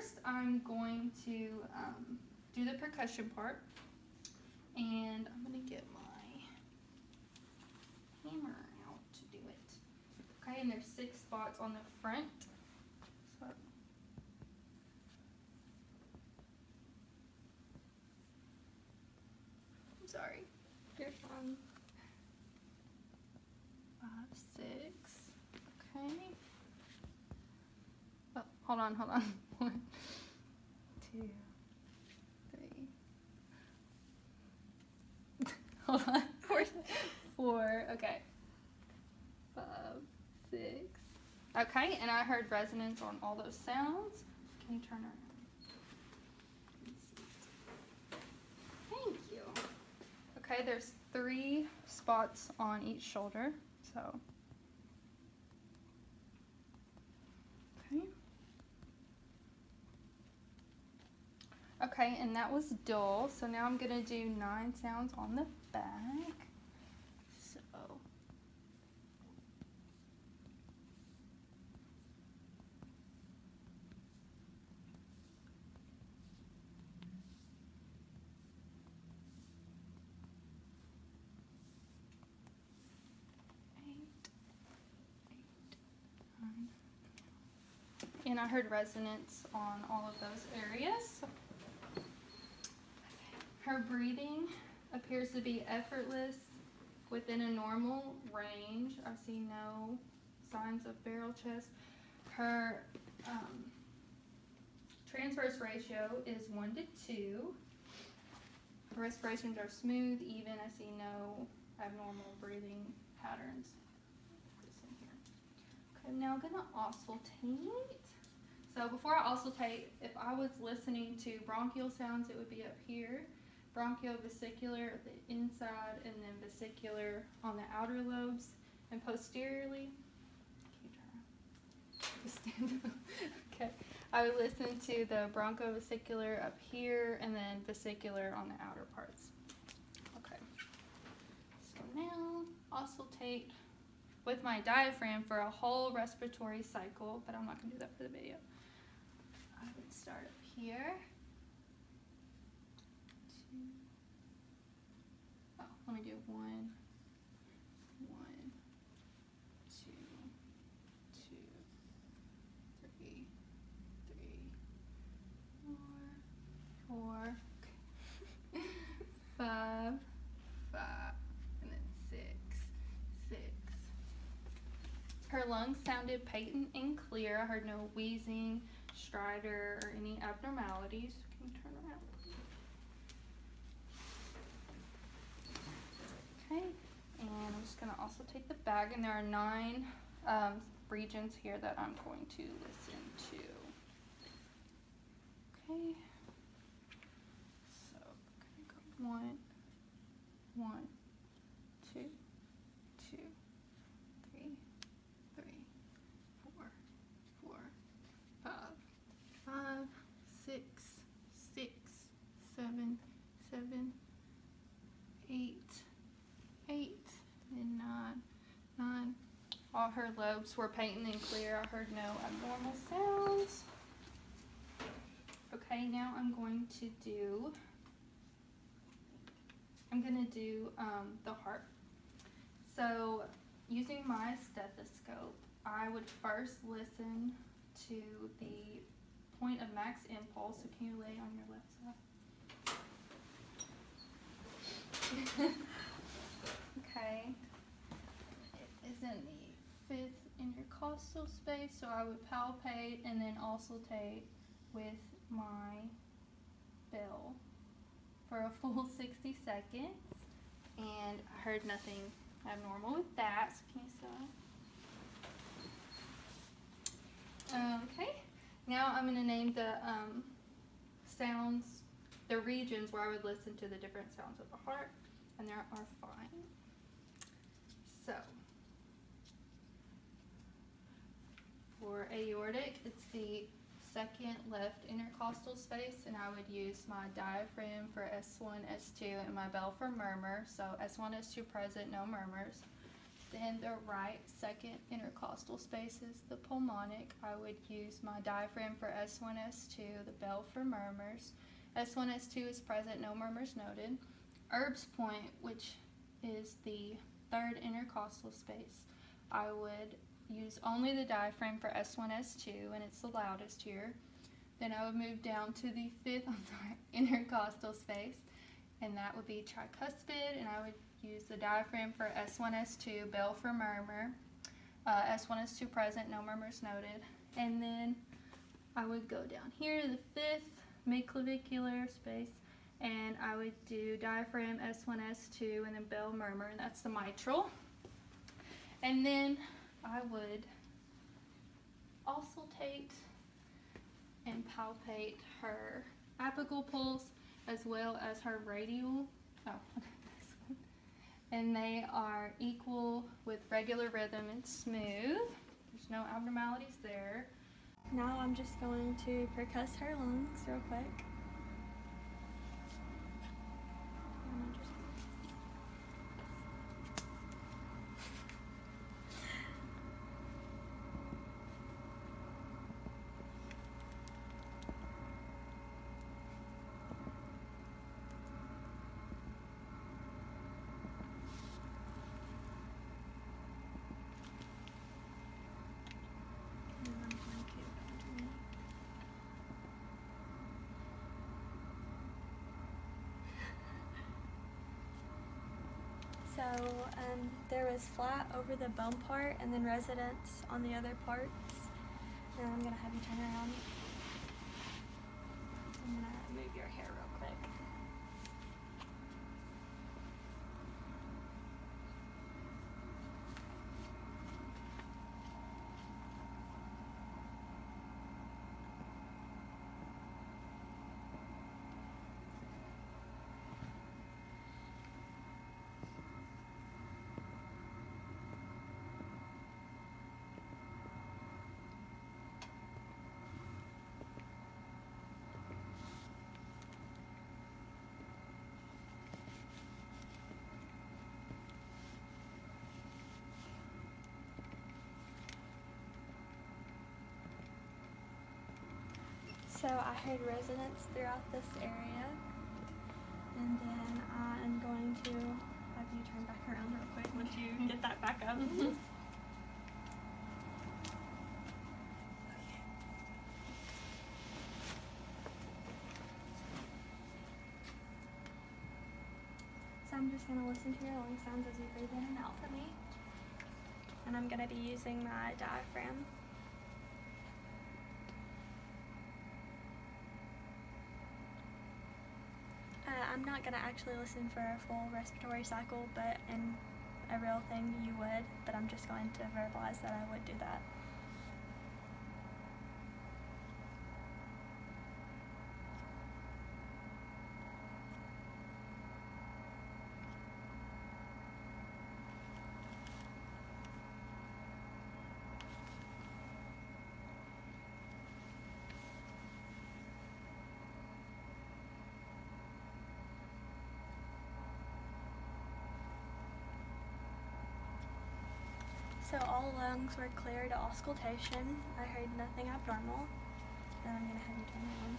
first I'm going to do the percussion part, and I'm going to get my hammer out to do it. Okay, and there's 6 spots on the front. So I'm sorry. You're fine. 5, 6. Okay. Oh, hold on. 1, 2, 3. Hold on. 4. Okay. 5, 6. Okay, and I heard resonance on all those sounds. Can you turn around? Thank you. Okay, there's 3 spots on each shoulder. So, okay. Okay, and that was dull. So now I'm going to do 9 sounds on the back. So, and I heard resonance on all of those areas. Her breathing appears to be effortless within a normal range. I see no signs of barrel chest. Her transverse ratio is 1 to 2. Her respirations are smooth, even. I see no abnormal breathing patterns. Okay, now I'm going to auscultate. So before I auscultate, if I was listening to bronchial sounds, it would be up here. Bronchiovesicular at the inside, and then vesicular on the outer lobes. And posteriorly, okay, I would listen to the bronchiovesicular up here, and then vesicular on the outer parts. Okay, so now auscultate with my diaphragm for a whole respiratory cycle, but I'm not going to do that for the video. I would start up here. 2. Oh, let me do 1, 1, 2, 2, 3, 3, 4, 4, 5, 5, and then 6, 6. Her lungs sounded patent and clear. I heard no wheezing, stridor, or any abnormalities. Can you turn around? Okay, and I'm just going to also take the bag, and there are 9 regions here that I'm going to listen to. Okay, so I'm going to go 1, 2, 2, 3, 3, 4, 4, 5, 5, 6, 6, 7, 7, 8, 8, and 9, 9. All her lobes were patent and clear. I heard no abnormal sounds. Okay, now I'm going to do the heart. So using my stethoscope, I would first listen to the point of max impulse. So can you lay on your left side? Okay. It is in the 5th intercostal space, so I would palpate and then auscultate with my bell for a full 60 seconds. And I heard nothing abnormal with that. So can you stop? Okay. Now I'm going to name the sounds, the regions where I would listen to the different sounds of the heart, and there are 5. So, for aortic, it's the 2nd left intercostal space, and I would use my diaphragm for S1, S2, and my bell for murmur. So S1, S2 present, no murmurs. Then the right second intercostal space is the pulmonic. I would use my diaphragm for S1, S2, the bell for murmurs. S1, S2 is present, no murmurs noted. Erb's point, which is the third intercostal space, I would use only the diaphragm for S1, S2, and it's the loudest here. Then I would move down to the fifth intercostal space, and that would be tricuspid, and I would use the diaphragm for S1, S2, bell for murmur. S1, S2 present, no murmurs noted. And then I would go down here to the fifth midclavicular space, and I would do diaphragm S1, S2, and then bell murmur, and that's the mitral. And then I would auscultate and palpate her apical pulse as well as her radial. And they are equal with regular rhythm and smooth. There's no abnormalities there. Now I'm just going to percuss her lungs real quick. So there was flat over the bone part and then resonance on the other parts. And I'm gonna have you turn around. I'm gonna move your hair real quick. So I heard resonance throughout this area, and then I'm going to have you turn back around real quick once you get that back up. So I'm just going to listen to your lung sounds as you breathe in and out for me, and I'm going to be using my diaphragm. I'm not going to actually listen for a full respiratory cycle, but in a real thing you would, but I'm just going to verbalize that I would do that. So all lungs were clear to auscultation. I heard nothing abnormal. Then I'm going to have you turn around.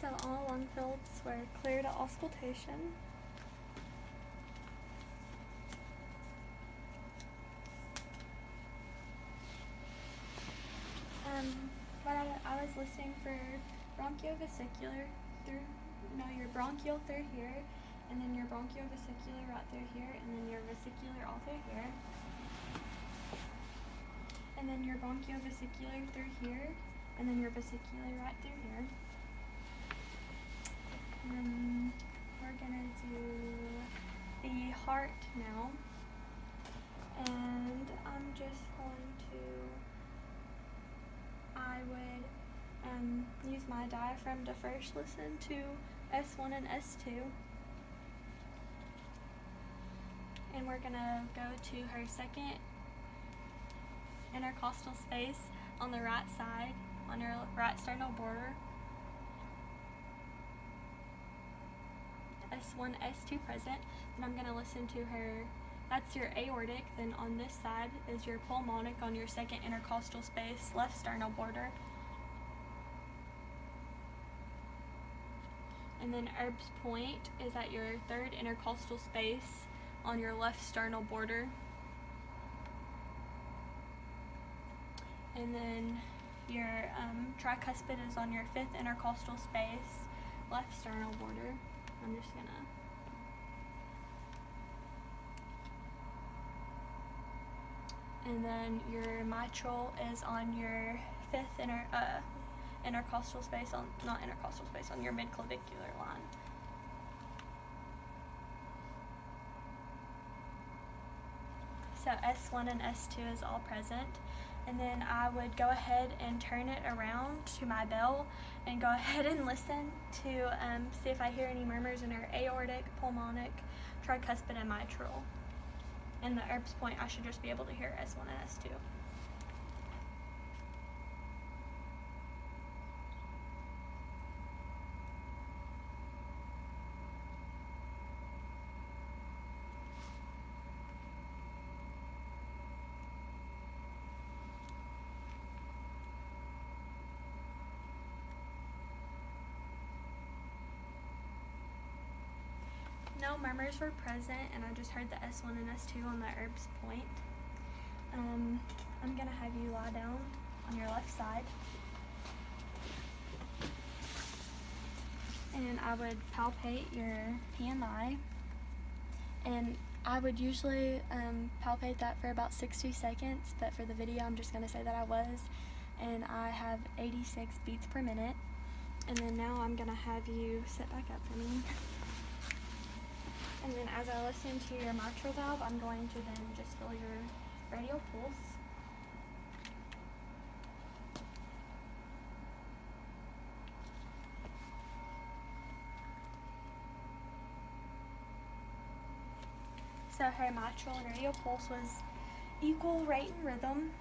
So all lung fields were clear to auscultation. But I was listening for bronchiovesicular through, your bronchial through here, and then your bronchiovesicular right through here, and then your vesicular all through here, and then your bronchiovesicular through here, and then your vesicular right through here. We're gonna do the heart now, and I'm just going to, I would use my diaphragm to first listen to S1 and S2, and we're gonna go to her second intercostal space on the right side, on your right sternal border. S1, S2 present, and I'm going to listen to her, that's your aortic, then on this side is your pulmonic on your second intercostal space, left sternal border. And then Erb's point is at your third intercostal space on your left sternal border. And then your tricuspid is on your fifth intercostal space, left sternal border. I'm just gonna and then your mitral is on your fifth intercostal space, on not intercostal space, on your midclavicular line. So S1 and S2 is all present. And then I would go ahead and turn it around to my bell and go ahead and listen to see if I hear any murmurs in her aortic, pulmonic, tricuspid, and mitral. And the Erb's point, I should just be able to hear S1 and S2. No murmurs were present, and I just heard the S1 and S2 on the Erb's point. I'm going to have you lie down on your left side. And I would palpate your PMI. And I would usually palpate that for about 60 seconds, but for the video I'm just going to say that I was. And I have 86 beats per minute. And then now I'm going to have you sit back up for me. And then as I listen to your mitral valve, I'm going to then just feel your radial pulse. So her mitral and radial pulse was equal rate and rhythm.